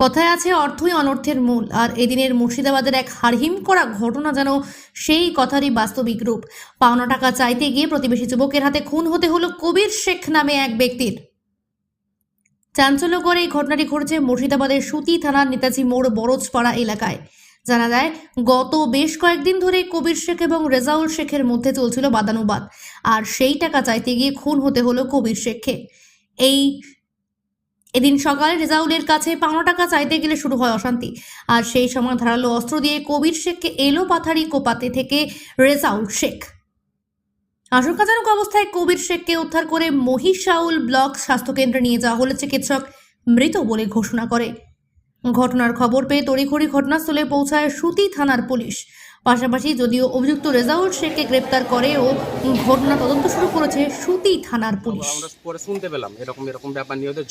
কথায় আছে অর্থই অনর্থের মূল। আর এদিনের মুর্শিদাবাদের এক হাড়হিম করা ঘটনা যেন সেই কথারই বাস্তবিক রূপ। পাওনা টাকা চাইতে গিয়ে প্রতিবেশী যুবকের হাতে খুন হতে হলো কবির শেখ নামে এক ব্যক্তির। চাঞ্চল্যকর এই ঘটনাটি ঘটেছে মুর্শিদাবাদের সুতি থানার নেতাজি মোড় বরজপাড়া এলাকায়। জানা যায়, গত বেশ কয়েকদিন ধরে কবির শেখ এবং রেজাউল শেখের মধ্যে চলছিল বাদানুবাদ। আর সেই টাকা চাইতে গিয়ে খুন হতে হলো কবির শেখকে। এদিন সকালে রেজাউলের কাছে পাওনা টাকা চাইতে গেলে শুরু হয় অশান্তি। আর সেই সময় ধারালো অস্ত্র দিয়ে কবির শেখকে এলো পাথারি কোপাতে থেকে রেজাউল শেখ। আশঙ্কাজনক অবস্থায় কবির শেখকে উদ্ধার করে মহিষাউল ব্লক স্বাস্থ্যকেন্দ্রে নিয়ে যাওয়া হলে চিকিৎসক মৃত বলে ঘোষণা করে। ঘটনার খবর পেয়ে তড়িঘড়ি ঘটনাস্থলে পৌঁছায় সুতি থানার পুলিশ। পাশাপাশি যদিও অভিযুক্ত রেজাউল শেখকে গ্রেপ্তার করে ও ঘটনা তদন্ত শুরু করেছে সুতি থানার পুলিশ। আমরা পরে শুনতে পেলাম এরকম ব্যাপার নিয়ে ওদের